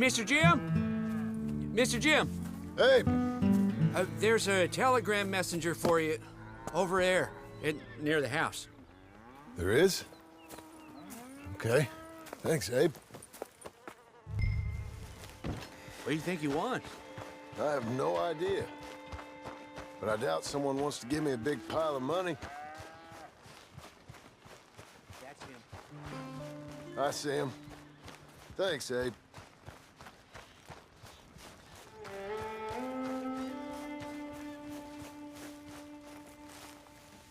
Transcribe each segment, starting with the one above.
Mr. Jim? Mr. Jim? Hey! There's a telegram messenger for you over there, near the house. There is? Okay. Thanks, Abe. What do you think he wants? I have no idea. But I doubt someone wants to give me a big pile of money. That's him. I see him. Thanks, Abe.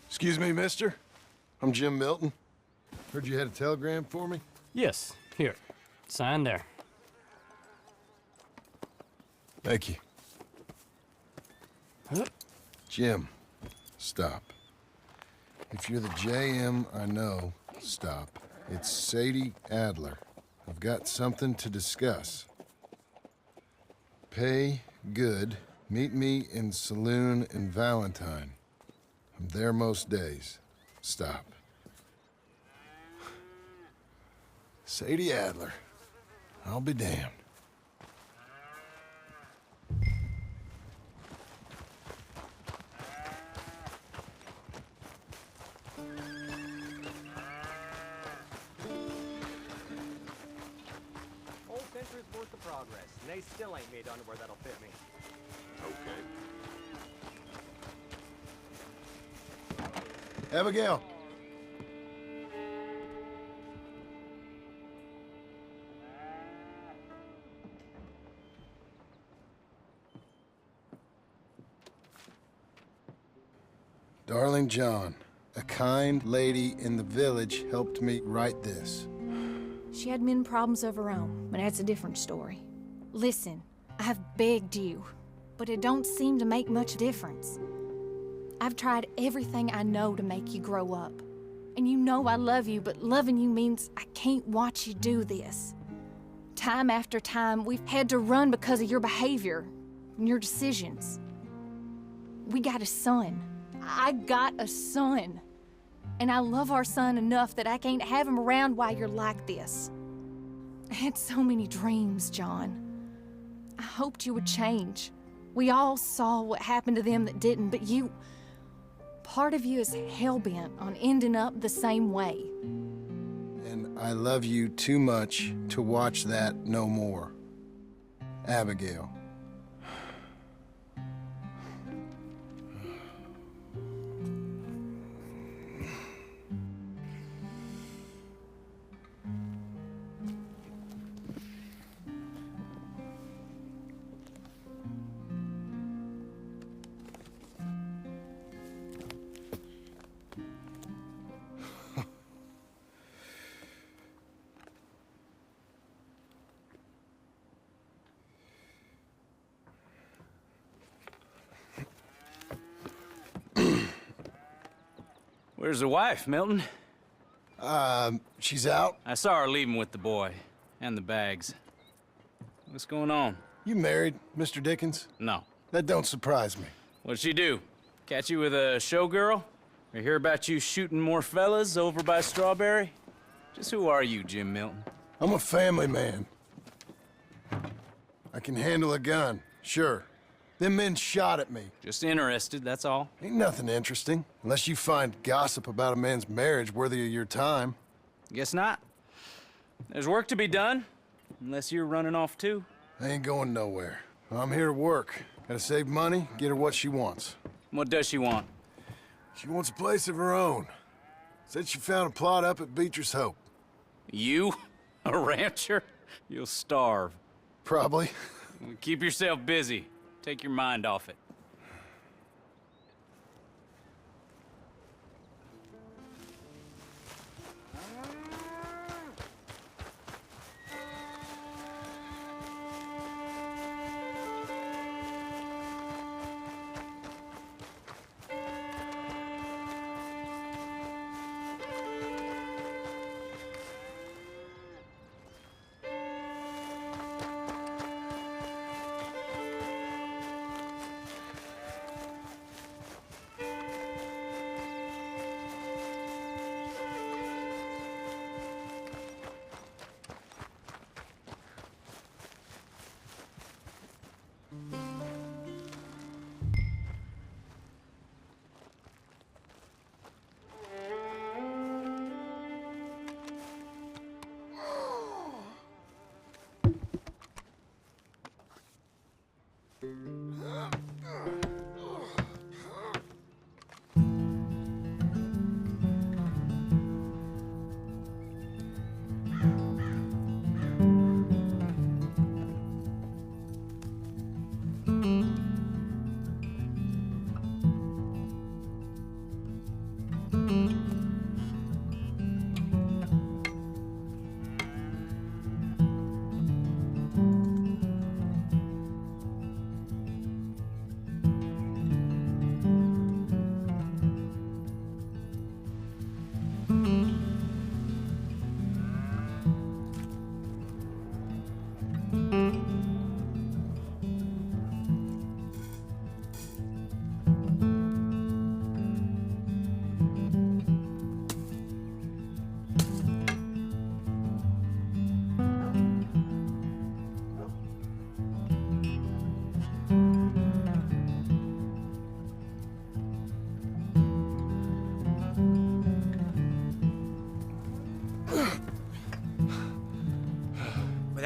Excuse me, mister. I'm Jim Milton. Heard you had a telegram for me? Yes, here. Sign there. Thank you. Huh? Jim, stop. If you're the JM I know, stop. It's Sadie Adler. I've got something to discuss. Pay good. Meet me in saloon in Valentine. I'm there most days. Stop. Sadie Adler. I'll be damned. Whole century's worth of progress, and they still ain't made underwear that'll fit me. Okay. Abigail. Darling John, a kind lady in the village helped me write this. She had men problems of her own, but that's a different story. Listen, I've begged you, but it don't seem to make much difference. I've tried everything I know to make you grow up. And you know I love you, but loving you means I can't watch you do this. Time after time, we've had to run because of your behavior and your decisions. We got a son. I got a son. And I love our son enough that I can't have him around while you're like this. I had so many dreams, John. I hoped you would change. We all saw what happened to them that didn't, but you... Part of you is hell-bent on ending up the same way. And I love you too much to watch that no more. Abigail. Where's the wife, Milton? She's out. I saw her leaving with the boy. And the bags. What's going on? You married, Mr. Dickens? No. That don't surprise me. What'd she do? Catch you with a showgirl? Or hear about you shooting more fellas over by Strawberry? Just who are you, Jim Milton? I'm a family man. I can handle a gun, sure. Them men shot at me. Just interested, that's all. Ain't nothing interesting, unless you find gossip about a man's marriage worthy of your time. Guess not. There's work to be done, unless you're running off too. I ain't going nowhere. I'm here to work. Gotta save money, get her what she wants. What does she want? She wants a place of her own. Said she found a plot up at Beecher's Hope. You? A rancher? You'll starve. Probably. Keep yourself busy. Take your mind off it.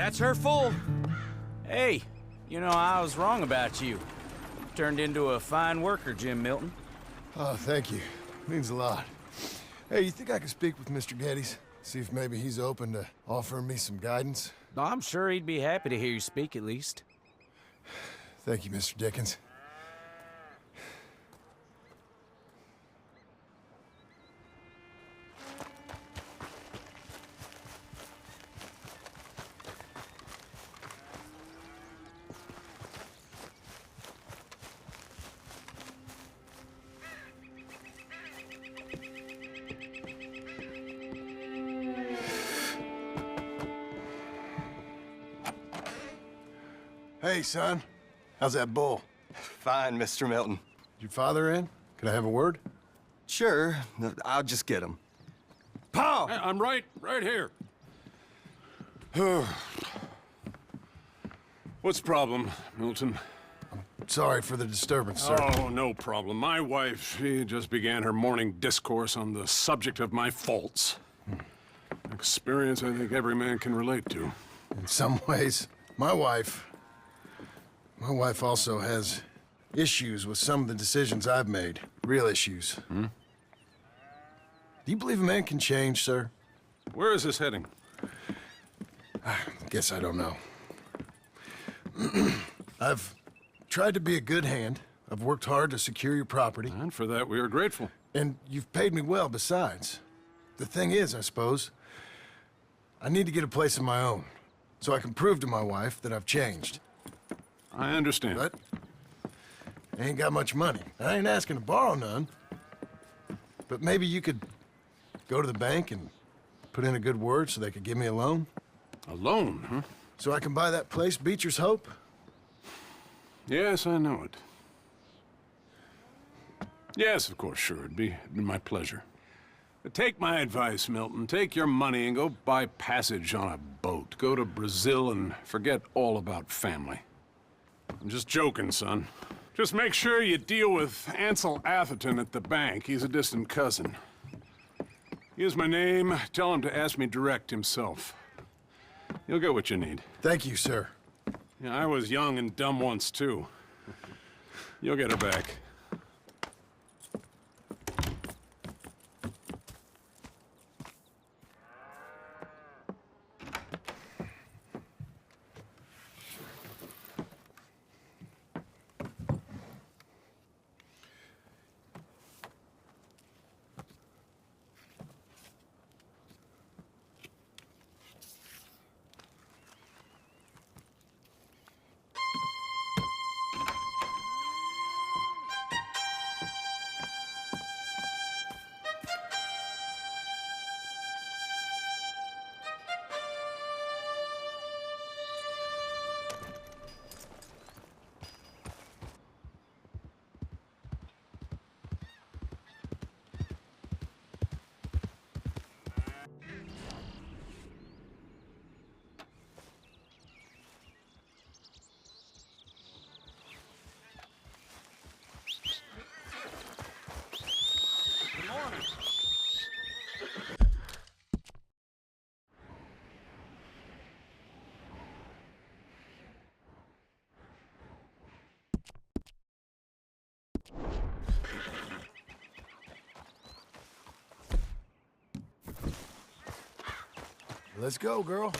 That's her full. Hey, you know, I was wrong about you. Turned into a fine worker, Jim Milton. Oh, thank you. Means a lot. Hey, you think I could speak with Mr. Geddes? See if maybe he's open to offering me some guidance? I'm sure he'd be happy to hear you speak, at least. Thank you, Mr. Dickens. Hey, son. How's that bull? Fine, Mr. Milton. Your father in? Can I have a word? Sure, I'll just get him. Pa! I'm right here. What's the problem, Milton? Sorry for the disturbance, sir. Oh, no problem. My wife, she just began her morning discourse on the subject of my faults. Experience I think every man can relate to. In some ways, my wife also has issues with some of the decisions I've made. Real issues. Do you believe a man can change, sir? Where is this heading? Guess I don't know. I've tried to be a good hand. I've worked hard to secure your property. And for that, we are grateful. And you've paid me well besides. The thing is, I suppose, I need to get a place of my own, so I can prove to my wife that I've changed. I understand. But I ain't got much money. I ain't asking to borrow none. But maybe you could go to the bank and put in a good word so they could give me a loan? A loan, huh? So I can buy that place, Beecher's Hope? Yes, I know it. Yes, of course, sure. It'd be my pleasure. But take my advice, Milton. Take your money and go buy passage on a boat. Go to Brazil and forget all about family. I'm just joking, son. Just make sure you deal with Ansel Atherton at the bank. He's a distant cousin. Here's my name. Tell him to ask me direct himself. You'll get what you need. Thank you, sir. Yeah, I was young and dumb once, too. You'll get her back. Let's go, girl.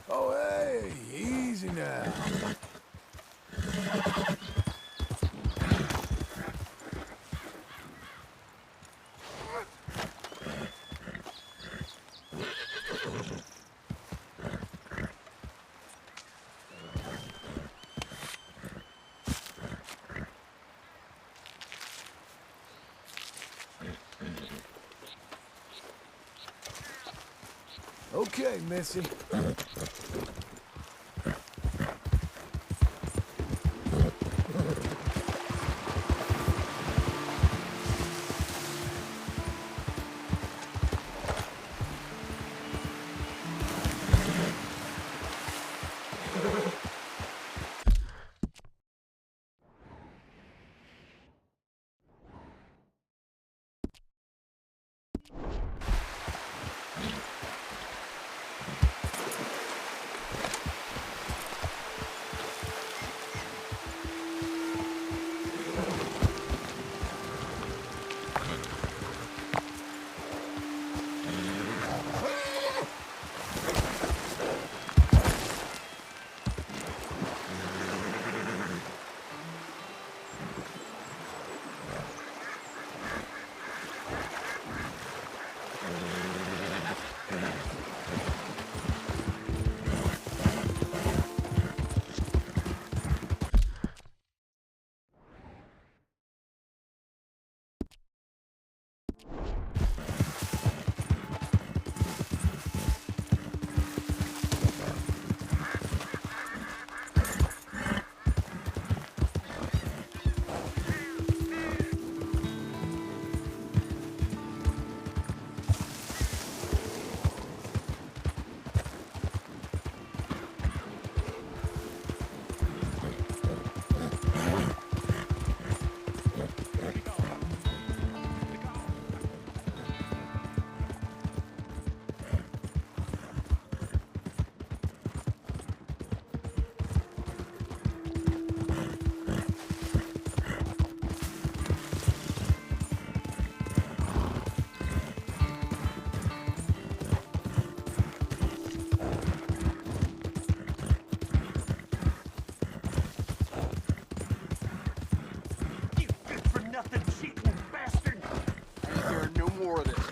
Oh, hey, easy now. Okay, Missy.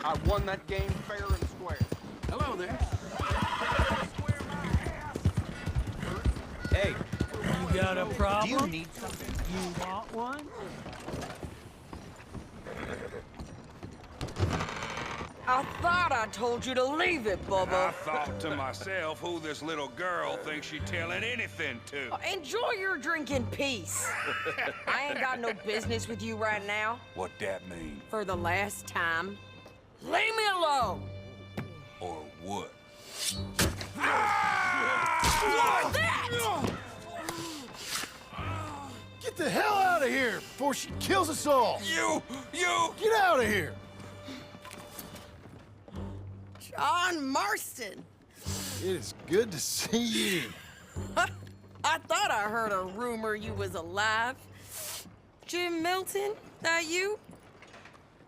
I won that game fair and square. Hello there. Hey, You got a problem? do you need something? You want one? I thought I told you to leave it, Bubba. I thought to myself who this little girl thinks she telling anything to. Enjoy your drink in peace. I ain't got no business with you right now. What that mean? For the last time, leave me alone. Or what? Like that! Get the hell out of here before she kills us all! You! Get out of here! John Marston. It is good to see you. I thought I heard a rumor you was alive. Jim Milton, that you?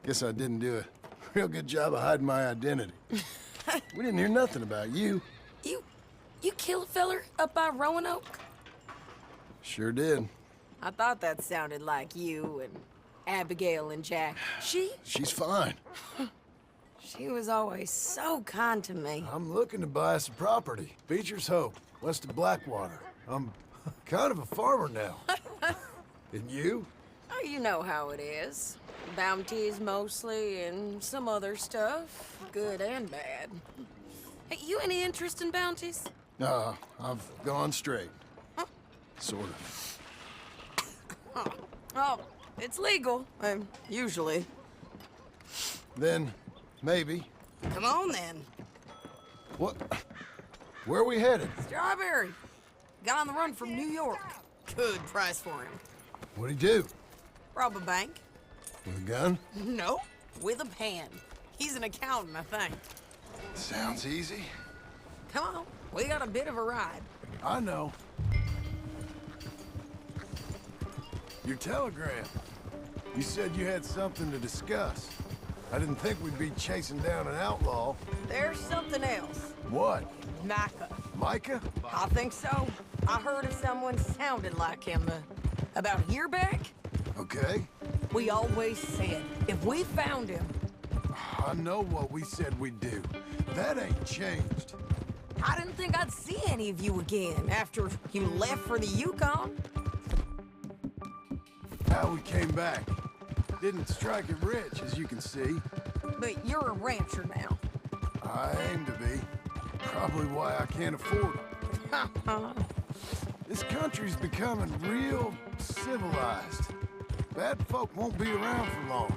Guess I didn't do a real good job of hiding my identity. We didn't hear nothing about you. You kill a feller up by Roanoke? Sure did. I thought that sounded like you and Abigail and Jack. She's fine. She was always so kind to me. I'm looking to buy some property. Beecher's Hope, west of Blackwater. I'm kind of a farmer now. And you? Oh, you know how it is. Bounties mostly, and some other stuff, good and bad. Hey, you any interest in bounties? No, I've gone straight. Huh? Sort of. Oh, it's legal, usually. Then, maybe. Come on, then. What? Where are we headed? Strawberry. Got on the run from New York. Good price for him. What'd he do? Rob a bank. With a gun? No, with a pen. He's an accountant, I think. Sounds easy. Come on, we got a bit of a ride. I know. Your telegram. You said you had something to discuss. I didn't think we'd be chasing down an outlaw. There's something else. What? Micah. Micah? I think so. I heard of someone sounded like him about a year back. Okay. We always said, if we found him... I know what we said we'd do. That ain't changed. I didn't think I'd see any of you again after you left for the Yukon. How we came back. Didn't strike it rich, as you can see. But you're a rancher now. I aim to be. Probably why I can't afford it. This country's becoming real civilized. Bad folk won't be around for long.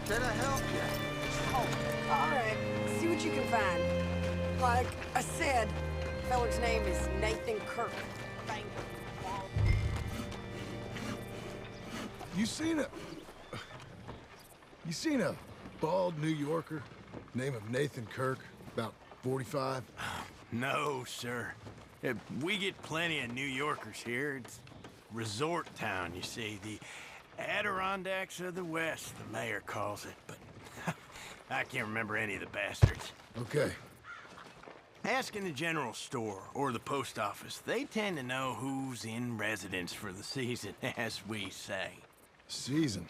Can I help you? Oh, all right. See what you can find. Like I said, feller's name is Nathan Kirk. Bang. You seen a bald New Yorker, name of Nathan Kirk, about 45? No, sir. We get plenty of New Yorkers here. It's resort town, you see. The Adirondacks of the West, the mayor calls it, but I can't remember any of the bastards. Okay. Ask in the general store or the post office. They tend to know who's in residence for the season, as we say. Season?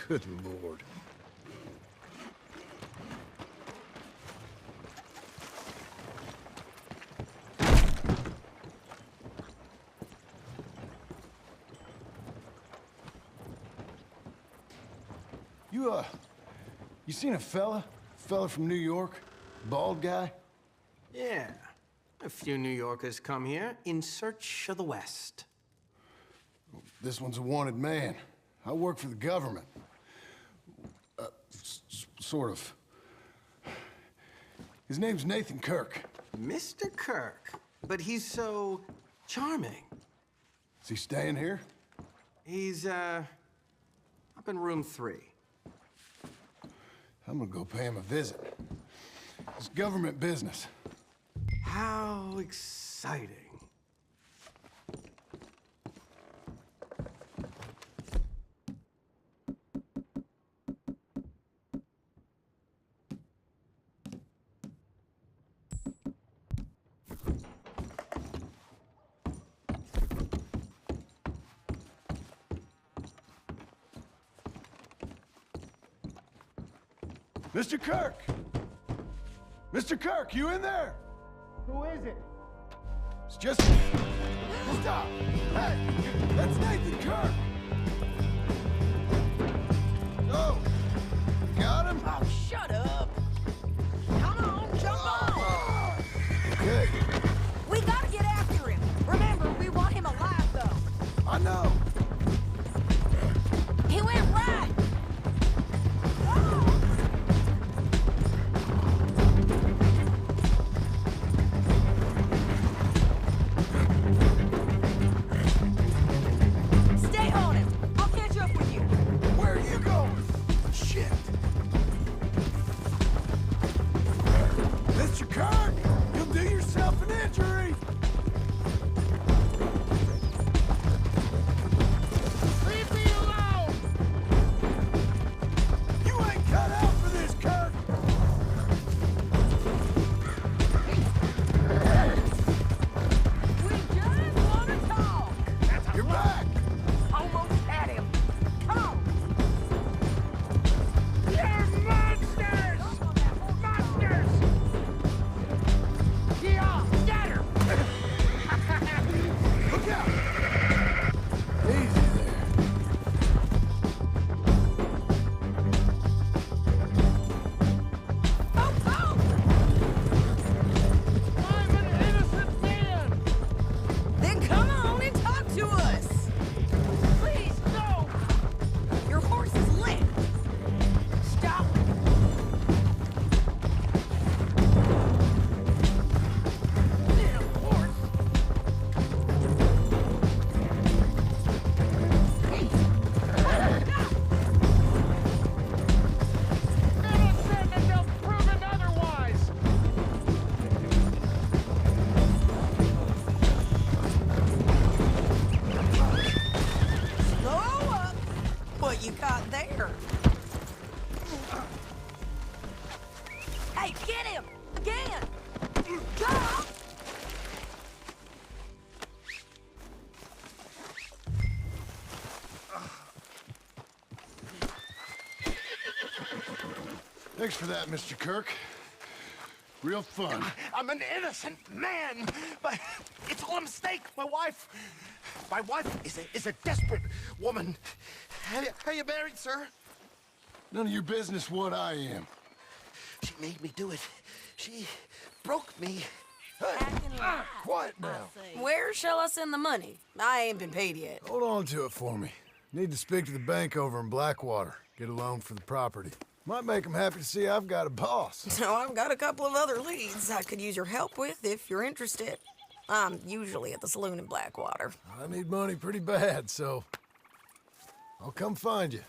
Good Lord. You seen a fella from New York? Bald guy? Yeah. A few New Yorkers come here in search of the West. This one's a wanted man. I work for the government. Sort of. His name's Nathan Kirk. Mr. Kirk? But he's so charming. Is he staying here? He's, up in room 3. I'm gonna go pay him a visit. It's government business. How exciting. Mr. Kirk! Mr. Kirk, you in there? Who is it? It's just... Stop! Hey, that's Nathan Kirk! Oh, got him? Oh, shut up. Come on, jump on. Okay, We gotta get after him. Remember, we want him alive, though. I know. He went right. Stay on him. I'll catch up with you. Where are you going? Shit. Mr. Kirk, you'll do yourself an injury. Leave me alone! You ain't cut out for this, Kirk! We just want to talk. You're back! Almost had him. Come on. You're monsters! Monsters! Yeah, scatter! Look out! Easy there. Oh, oh! I'm an innocent man! Then come on and talk to us. Please, no! Your horse is lit. Stop. Damn horse! Innocent until proven otherwise! Slow up. What you got there? Hey, get him! Again! Go! Thanks for that, Mr. Kirk. Real fun. I'm an innocent man, but it's all a mistake. My wife is a desperate woman. How you married, sir? None of your business what I am. She made me do it. She broke me. Quiet now. Where shall I send the money? I ain't been paid yet. Hold on to it for me. Need to speak to the bank over in Blackwater. Get a loan for the property. Might make them happy to see I've got a boss. So I've got a couple of other leads I could use your help with if you're interested. I'm usually at the saloon in Blackwater. I need money pretty bad, so I'll come find you.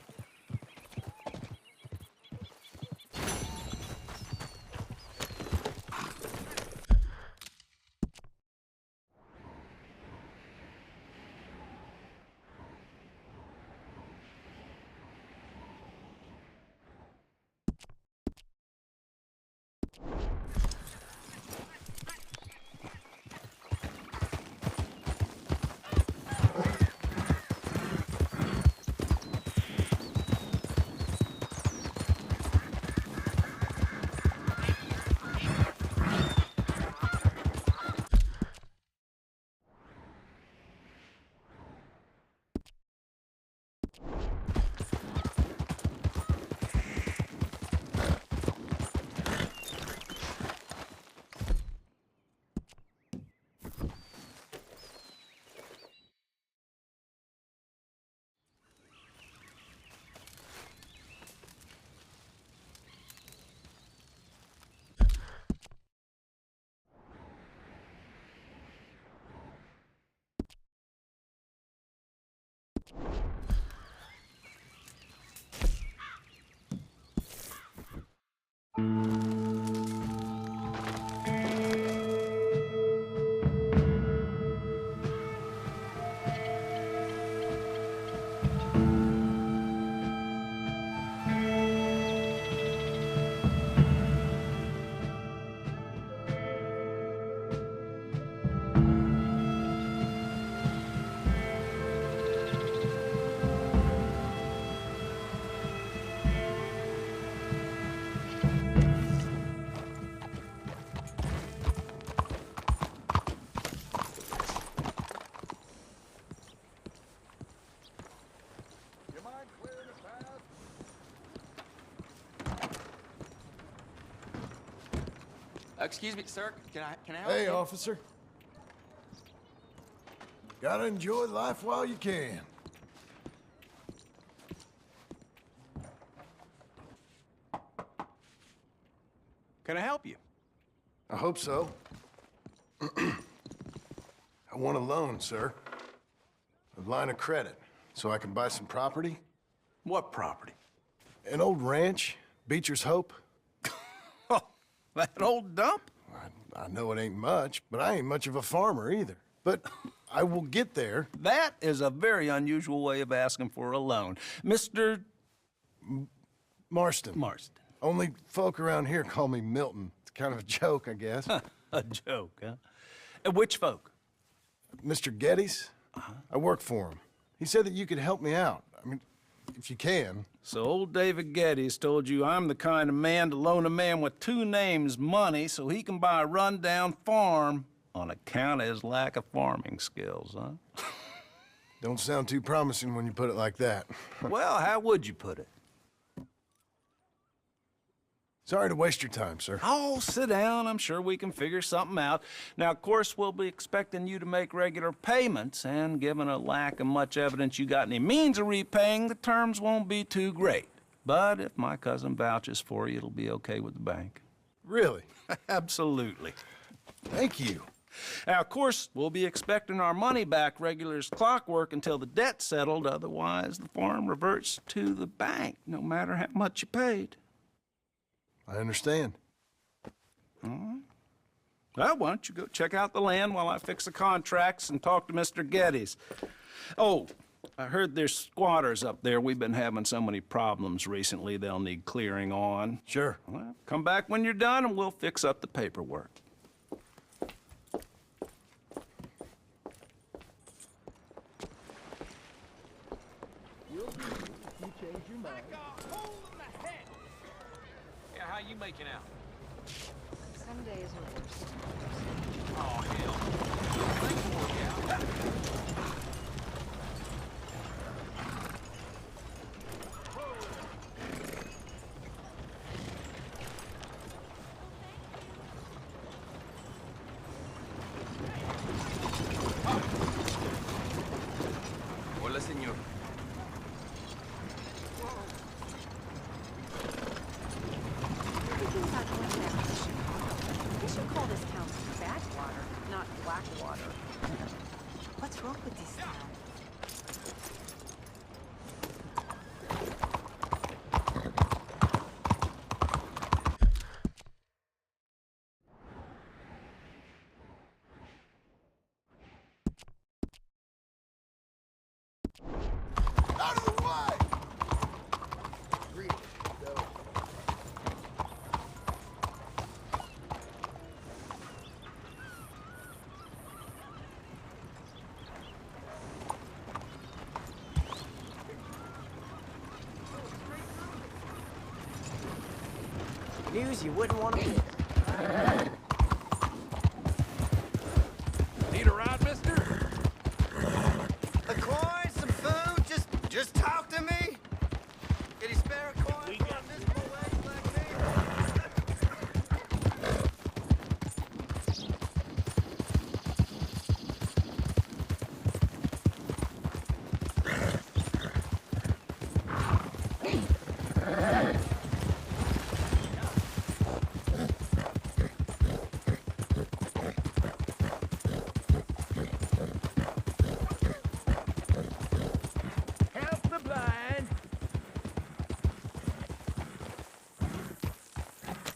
Excuse me, sir. Can I help Hey, you? officer. Gotta enjoy life while you can. Can I help you? I hope so. I want a loan, sir. A line of credit, so I can buy some property. What property? An old ranch, Beecher's Hope. Oh, that old dump? I know it ain't much, but I ain't much of a farmer either. But I will get there. That is a very unusual way of asking for a loan. Mr. Marston. Marston. Only folk around here call me Milton. It's kind of a joke, I guess. A joke, huh? Which folk? Mr. Geddes. I work for him. He said that you could help me out. I mean, if you can. So old David Geddes told you I'm the kind of man to loan a man with two names money so he can buy a rundown farm on account of his lack of farming skills, huh? Don't sound too promising when you put it like that. Well, how would you put it? Sorry to waste your time, sir. Oh, sit down. I'm sure we can figure something out. Now, of course, we'll be expecting you to make regular payments, and given a lack of much evidence you got any means of repaying, the terms won't be too great. But if my cousin vouches for you, it'll be okay with the bank. Really? Absolutely. Thank you. Now, of course, we'll be expecting our money back regular as clockwork until the debt's settled. Otherwise, the farm reverts to the bank, no matter how much you paid. I understand. All right. Well, why don't you go check out the land while I fix the contracts and talk to Mr. Geddes. Oh, I heard there's squatters up there. We've been having so many problems recently, they'll need clearing on. Sure. Well, come back when you're done and we'll fix up the paperwork. Yeah, how you making out? Some days are worse. Oh, hell. Things will work out. Hola, señor. We should call this town Backwater, not Blackwater. What's wrong with this town? Out of the way! News you wouldn't want to miss. Need a ride, mister? A coin, some food, just talk to me. Can you spare a coin for a miserable wage like me? Help the blind.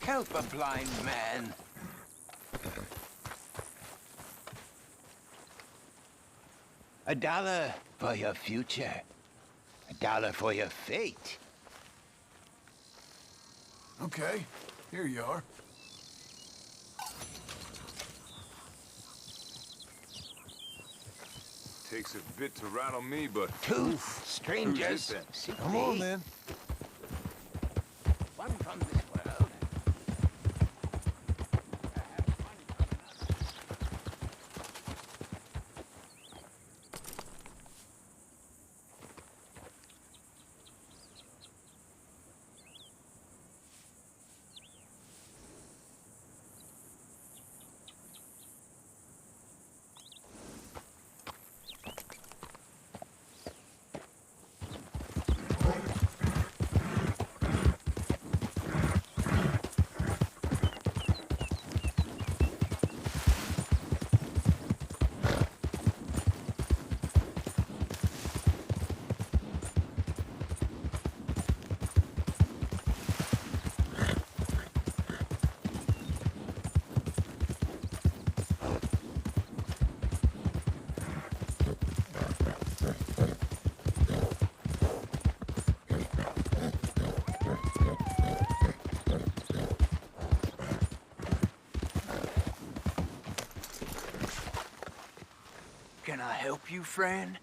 Help a blind man. $1 for your future. $1 for your fate. Okay, here you are. Takes a bit to rattle me, but... Tooth, strangers, seek Come on, thee. then. One from this world. I help you, friend?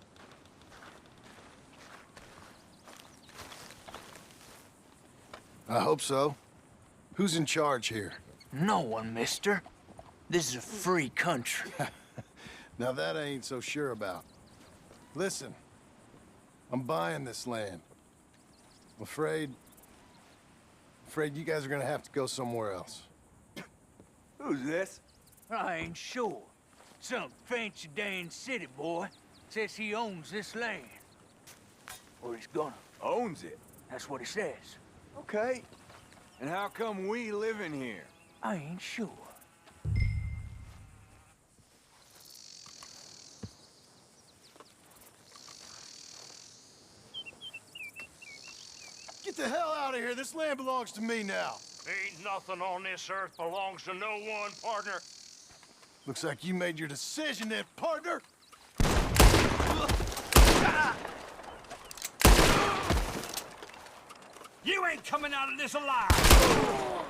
I hope so. Who's in charge here? No one, mister. This is a free country. Now that I ain't so sure about. Listen, I'm buying this land. I'm afraid you guys are gonna have to go somewhere else. Who's this? I ain't sure. Some fancy Dan city boy says he owns this land. Or he's gonna. Owns it? That's what he says. Okay. And how come we live in here? I ain't sure. Get the hell out of here. This land belongs to me now. Ain't nothing on this earth belongs to no one, partner. Looks like you made your decision then, partner. You ain't coming out of this alive!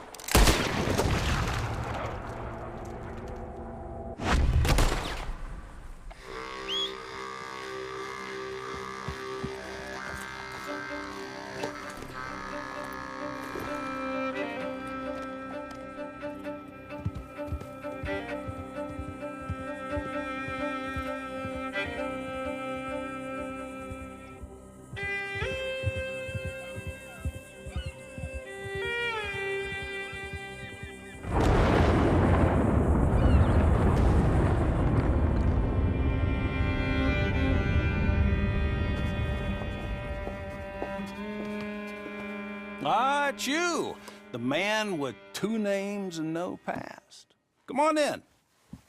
Ah, it's you, the man with 2 names and no past. Come on in.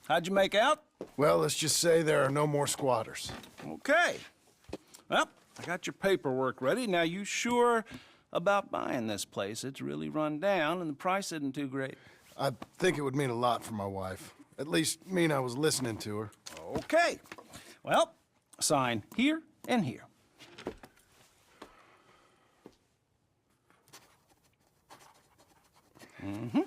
How'd you make out? Well, let's just say there are no more squatters. Okay. Well, I got your paperwork ready. Now, you sure about buying this place? It's really run down, and the price isn't too great. I think it would mean a lot for my wife. At least mean I was listening to her. Okay. Well, sign here and here. Mm-hmm.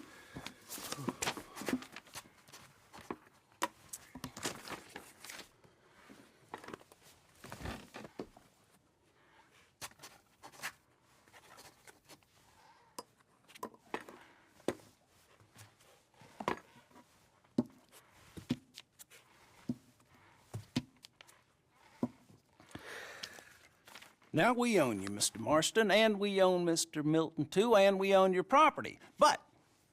Now, we own you, Mr. Marston, and we own Mr. Milton, too, and we own your property. But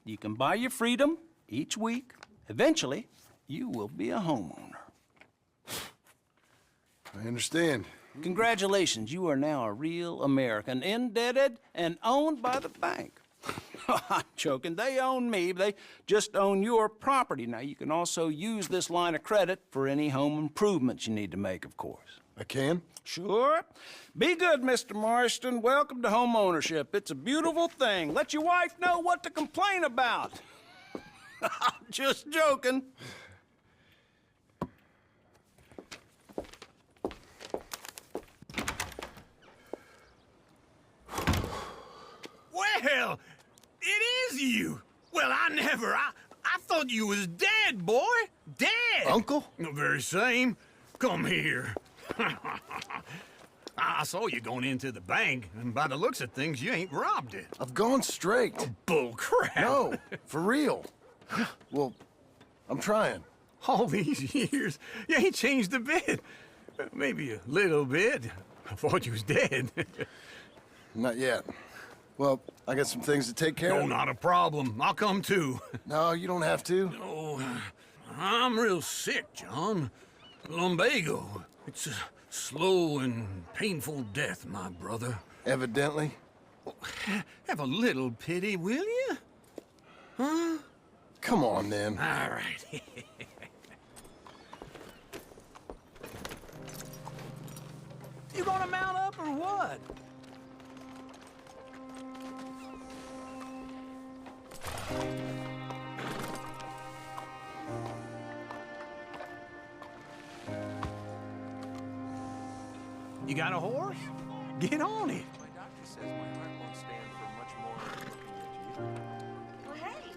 you can buy your freedom each week. Eventually, you will be a homeowner. I understand. Congratulations, you are now a real American, indebted and owned by the bank. I'm joking. They own me. They just own your property. Now, you can also use this line of credit for any home improvements you need to make, of course. I can? Sure. Be good, Mr. Marston. Welcome to home ownership. It's a beautiful thing. Let your wife know what to complain about. I'm just joking. Well, it is you. Well, I thought you was dead, boy. Dead. Uncle? The very same. Come here. I saw you going into the bank, and by the looks of things, you ain't robbed it. I've gone straight. Oh, bull crap. No, for real. Well, I'm trying. All these years, you ain't changed a bit. Maybe a little bit. I thought you was dead. Not yet. Well, I got some things to take care of. Oh, not a problem. I'll come too. No, you don't have to. Oh, I'm real sick, John. Lumbago. It's a slow and painful death, my brother. Evidently. Have a little pity, will you? Huh? Come on, then. All right. You gonna mount up or what? You got a horse? Get on it. My doctor says my heart won't stand for much more looking at you. Well, hey.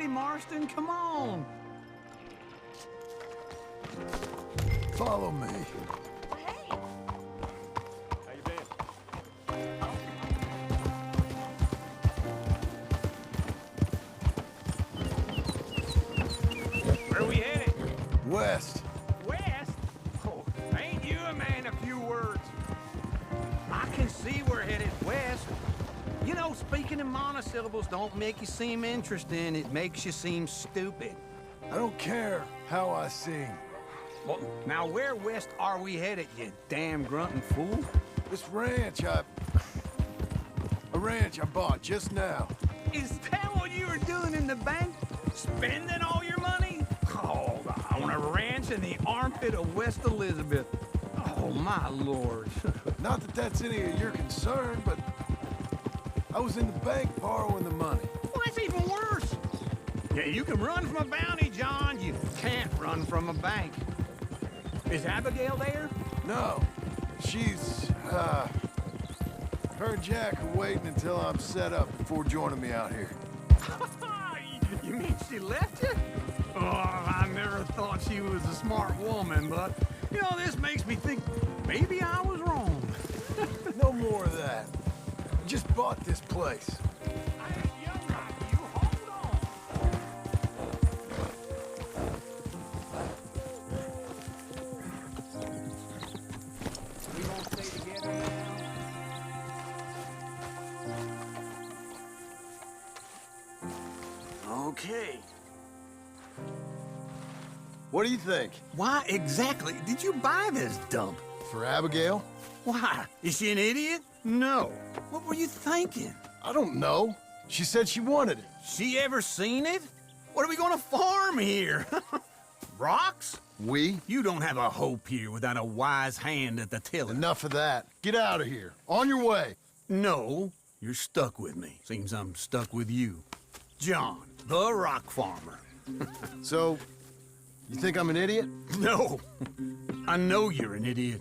ready, Marston. Come on. Follow me. How you been? Where we headed? West. West? Oh, ain't you a man of few words? I can see we're headed west. You know, speaking in monosyllables don't make you seem interesting. It makes you seem stupid. I don't care how I sing. Well, now where west are we headed, you damn grunting fool? This ranch a ranch I bought just now. Is that what you were doing in the bank? Spending all your money? Oh, on a ranch in the armpit of West Elizabeth. Oh, my lord. Not that that's any of your concern, but I was in the bank borrowing the money. Well, that's even worse. Yeah, you can run from a bounty, John. You can't run from a bank. Is Abigail there? No. She's, her and Jack are waiting until I'm set up before joining me out here. You mean she left you? Oh, I never thought she was a smart woman, but, you know, this makes me think maybe I was wrong. No more of that. Just bought this place. We won't stay together now. Okay. What do you think? Why exactly did you buy this dump? For Abigail? Why? Is she an idiot? No. What were you thinking? I don't know. She said she wanted it. She ever seen it? What are we gonna farm here? Rocks? We? You don't have a hope here without a wise hand at the tiller. Enough of that. Get out of here. On your way. No, you're stuck with me. Seems I'm stuck with you. John, the rock farmer. So, you think I'm an idiot? No. I know you're an idiot.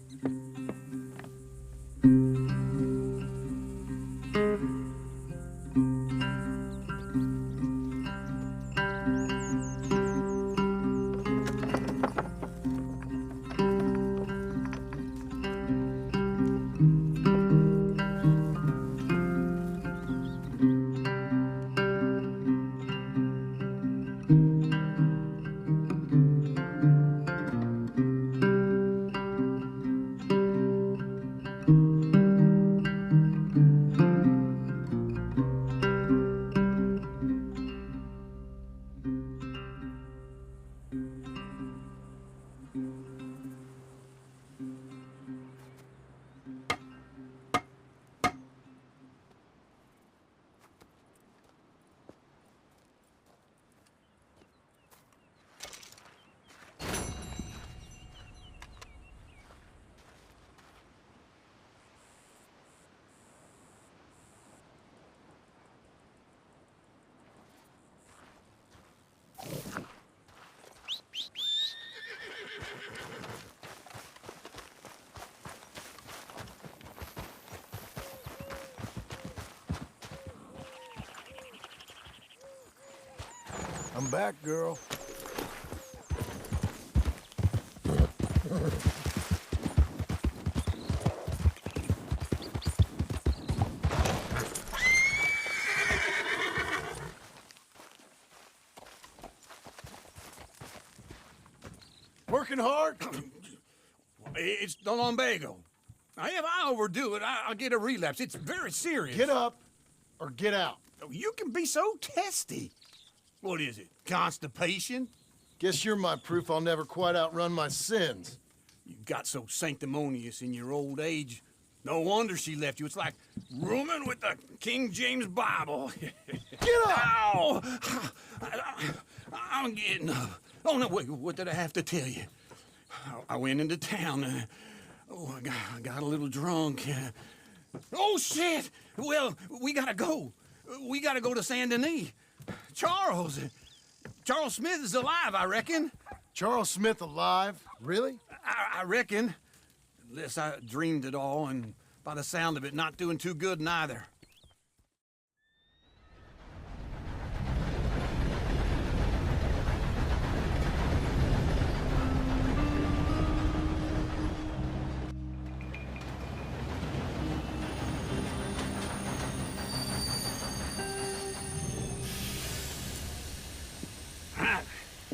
I'm back, girl. Working hard? It's the lumbago. Now, if I overdo it, I'll get a relapse. It's very serious. Get up or get out. You can be so testy. What is it, constipation? Guess you're my proof I'll never quite outrun my sins. You got so sanctimonious in your old age. No wonder she left you. It's like rooming with the King James Bible. Get up! Ow! I'm getting up. Oh, no, wait, what did I have to tell you? I went into town. I got a little drunk. Oh, shit! Well, we gotta go. We gotta go to Saint Denis. Charles Smith is alive, I reckon. Charles Smith alive? Really? I reckon. Unless I dreamed it all, and by the sound of it, not doing too good neither.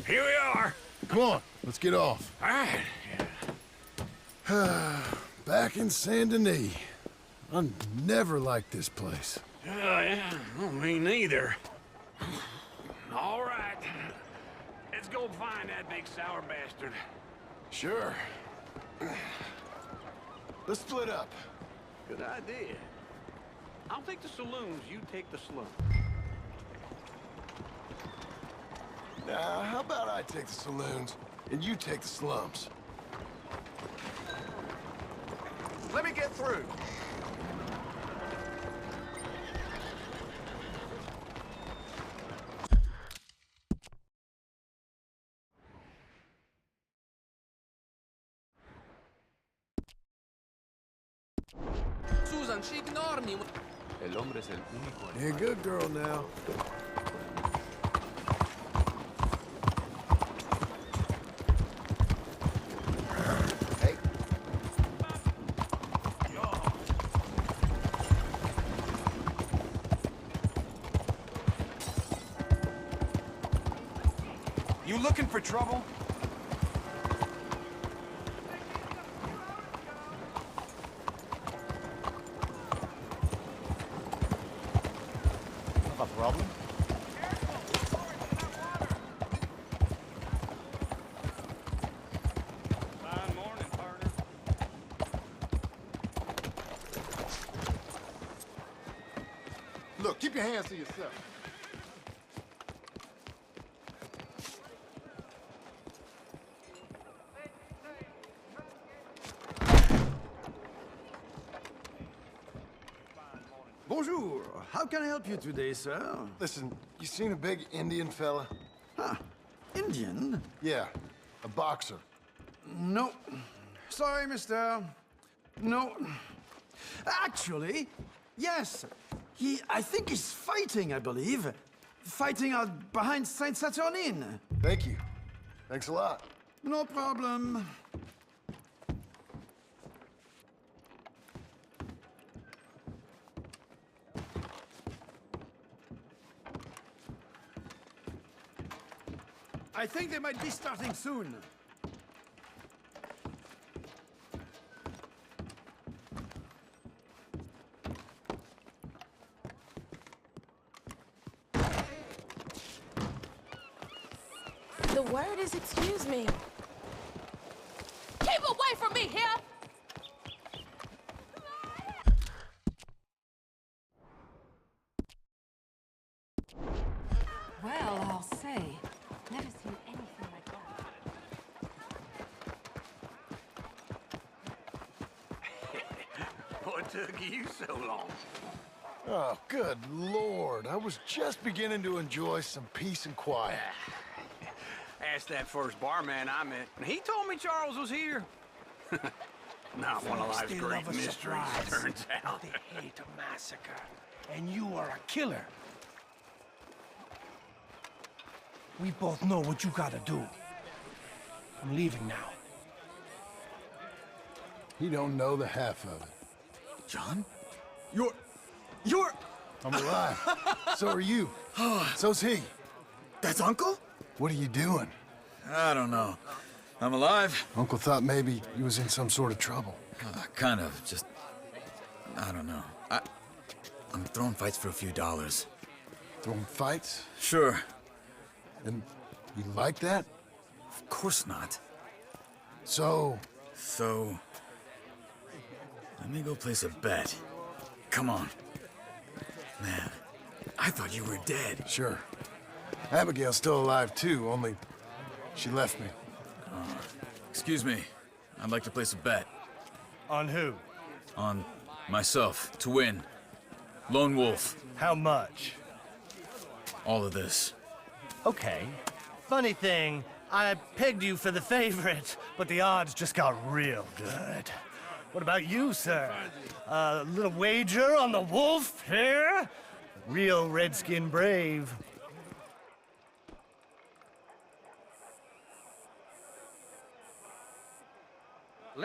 Here we are. Come on, let's get off. All right. Back in Saint Denis. I never liked this place. Yeah, well, me neither. All right. Let's go find that big sour bastard. Sure. Let's split up. Good idea. I'll take the saloons, you take the slum. Now, how about I take the saloons, and you take the slums? Let me get through. Susan, she ignored me. El hombre es el único. You're a good girl now. You looking for trouble? A problem? Fine morning, partner. Look, keep your hands to yourself. Bonjour. How can I help you today, sir? Listen, you seen a big Indian fella? Huh. Indian? Yeah, a boxer. No. Sorry, mister. No. Actually, yes. I think he's fighting, I believe. Fighting out behind Saint-Saturnin. Thank you. Thanks a lot. No problem. I think they might be starting soon. The word is excuse me. Keep away from me here! Well, I'll say. Never seen anything like that. What took you so long? Oh, good Lord. I was just beginning to enjoy some peace and quiet. Asked that first barman I met, and he told me Charles was here. Not one of life's great mysteries, turns out. They hate a massacre, and you are a killer. We both know what you gotta do. I'm leaving now. You don't know the half of it. John? You're... I'm alive. So are you. So's he. That's Uncle? What are you doing? I don't know. I'm alive. Uncle thought maybe you was in some sort of trouble. Kind of. Just... I don't know. I'm throwing fights for a few dollars. Throwing fights? Sure. And you like that? Of course not. So... Let me go place a bet. Come on. Man, I thought you were dead. Sure. Abigail's still alive, too, only she left me. Excuse me. I'd like to place a bet. On who? On myself, to win. Lone Wolf. How much? All of this. Okay. Funny thing, I pegged you for the favorite, but the odds just got real good. What about you, sir? A little wager on the wolf here? Real redskin brave.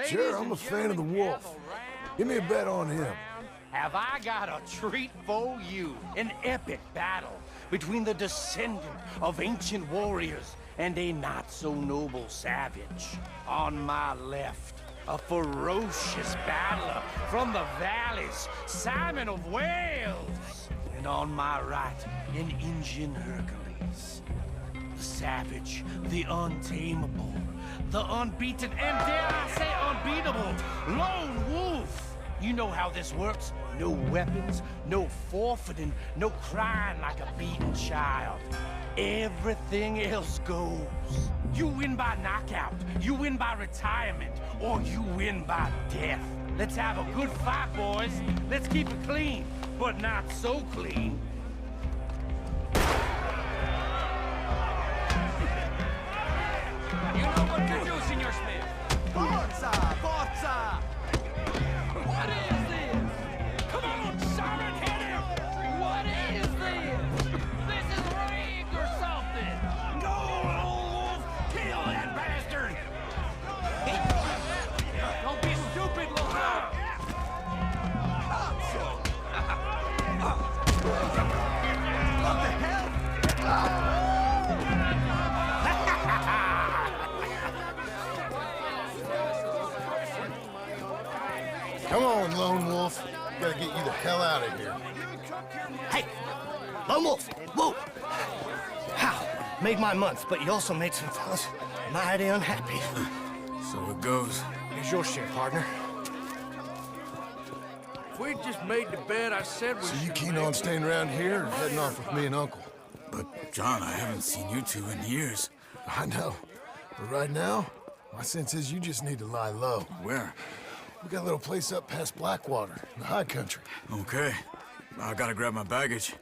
Sure, I'm a fan of the wolf. Give me a bet on him. Have I got a treat for you? An epic battle between the descendant of ancient warriors and a not-so-noble savage. On my left, a ferocious battler from the valleys, Simon of Wales. And on my right, an Indian Hercules. The savage, the untamable, the unbeaten, and dare I say unbeatable, Lone Wolf. You know how this works. No weapons, no forfeiting, no crying like a beaten child. Everything else goes. You win by knockout, you win by retirement, or you win by death. Let's have a good fight, boys. Let's keep it clean, but not so clean. You know what to do, Senor Smith. Forza! Forza! What is this? Come on, Simon, hit him! What is this? This is rigged or something! Go, Lone Wolf! Kill that bastard! Don't be stupid, Loco! What the hell? Come on, Lone Wolf. Gotta get you the hell out of here. Hey, Lone Wolf, whoa! How? Made my month, but you also made some fellas mighty unhappy. So it goes. Here's your share, partner. If we'd just made the bed I said we So you should keen make, on staying around here or heading off with me and Uncle? But, John, I haven't seen you two in years. I know. But right now, my sense is you just need to lie low. Where? We got a little place up past Blackwater, in the high country. Okay. I gotta grab my baggage.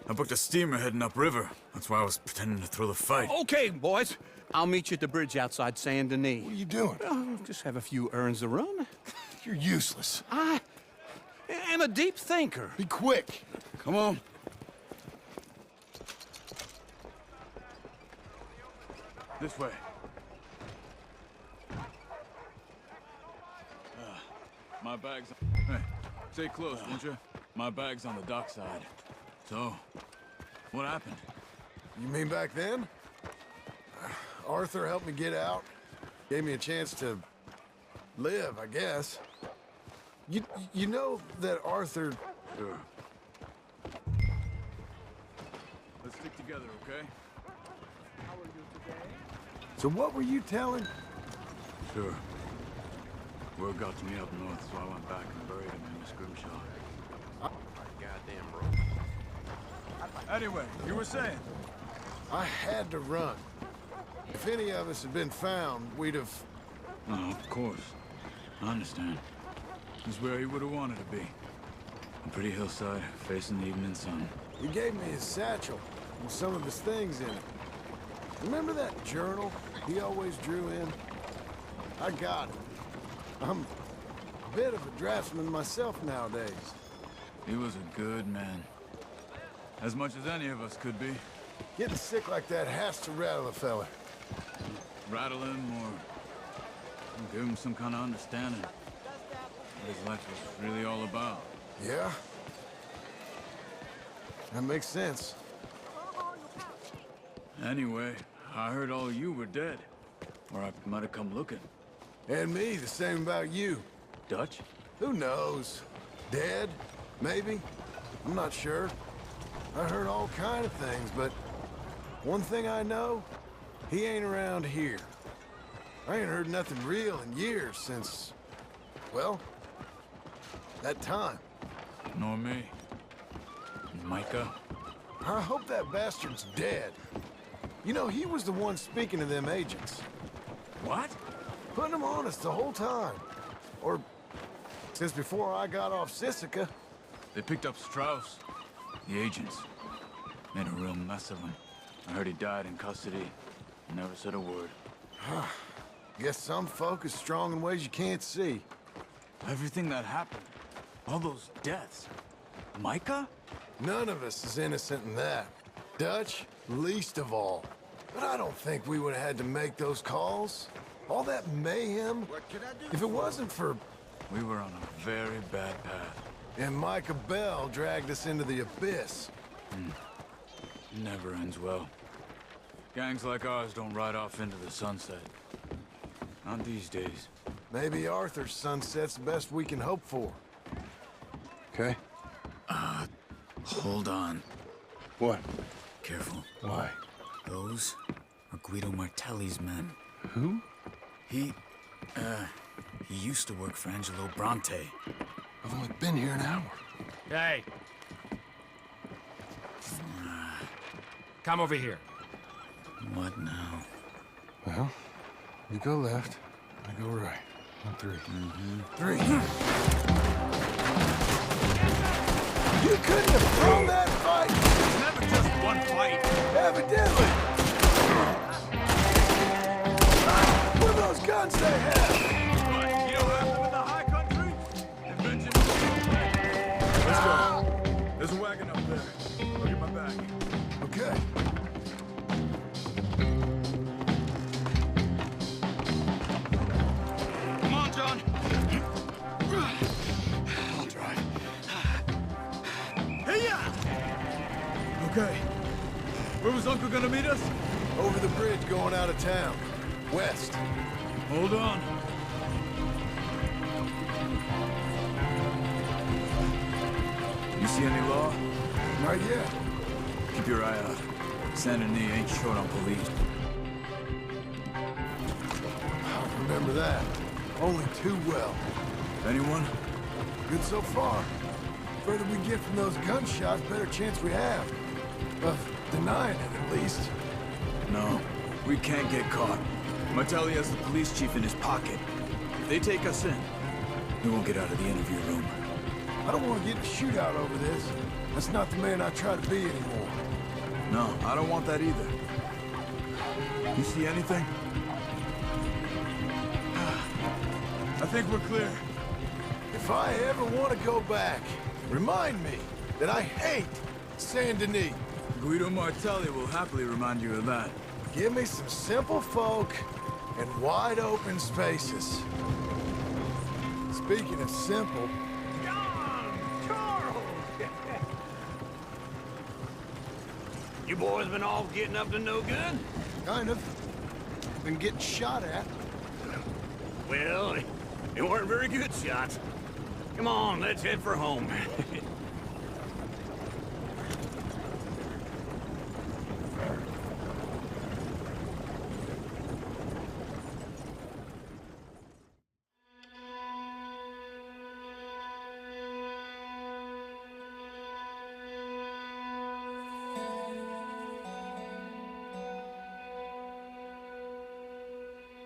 I booked a steamer heading upriver. That's why I was pretending to throw the fight. Okay, boys. I'll meet you at the bridge outside Saint Denis. What are you doing? Just have a few errands to run. You're useless. I am a deep thinker. Be quick. Come on. This way. My bag's... Hey, stay close, won't you? My bag's on the dockside. So, what happened? You mean back then? Arthur helped me get out. Gave me a chance to live, I guess. You know that Arthur... Sure. Let's stick together, okay? So what were you telling? Sure. Word got to me up north, so I went back and buried him in the scrimshaw. Goddamn, bro. Anyway, you were saying? I had to run. If any of us had been found, we'd have... Oh, of course. I understand. This is where he would have wanted to be. A pretty hillside, facing the evening sun. He gave me his satchel with some of his things in it. Remember that journal he always drew in? I got it. I'm a bit of a draftsman myself nowadays. He was a good man. As much as any of us could be. Getting sick like that has to rattle a fella. Rattle him or give him some kind of understanding what his life was really all about. Yeah? That makes sense. Anyway, I heard all you were dead. Or I might have come looking. And me, the same about you. Dutch? Who knows? Dead? Maybe? I'm not sure. I heard all kind of things, but one thing I know, he ain't around here. I ain't heard nothing real in years since, well, that time. Nor me. Micah? I hope that bastard's dead. You know, he was the one speaking to them agents. What? Putting them on us the whole time. Or since before I got off Sisika. They picked up Strauss. The agents. Made a real mess of him. I heard he died in custody. Never said a word. Guess some folk is strong in ways you can't see. Everything that happened. All those deaths. Micah? None of us is innocent in that. Dutch, least of all. But I don't think we would have had to make those calls. All that mayhem. If it wasn't for... We were on a very bad path. And Micah Bell dragged us into the abyss. Never ends well. Gangs like ours don't ride off into the sunset. Not these days. Maybe Arthur's sunset's the best we can hope for. Okay? Hold on. What? Careful. Why? Those are Guido Martelli's men. Who? He used to work for Angelo Bronte. I've only been here an hour. Hey! Come over here. What now? Well, you go left, I go right. On three. Three. You couldn't have thrown that fight! It's never just one fight. Evidently! What are those guns they have? What, you don't have them in the high country? Invention. Let's go. There's a wagon up there. Look at my back. Okay. Come on, John. I'll drive. Hey-ya! Okay. Where was Uncle gonna meet us? Over the bridge going out of town. West. Hold on. You see any law? Not yet. Keep your eye out. Saint Denis ain't short on police. I remember that. Only too well. Anyone? Good so far. Further we get from those gunshots, better chance we have. Of denying it, at least. No, we can't get caught. Martelli has the police chief in his pocket. If they take us in, we won't get out of the interview room. I don't want to get in a shootout over this. That's not the man I try to be anymore. No, I don't want that either. You see anything? I think we're clear. If I ever want to go back, remind me that I hate Saint Denis. Guido Martelli will happily remind you of that. Give me some simple folk and wide open spaces. Speaking of simple... You boys been all getting up to no good? Kind of. Been getting shot at. Well, they weren't very good shots. Come on, let's head for home.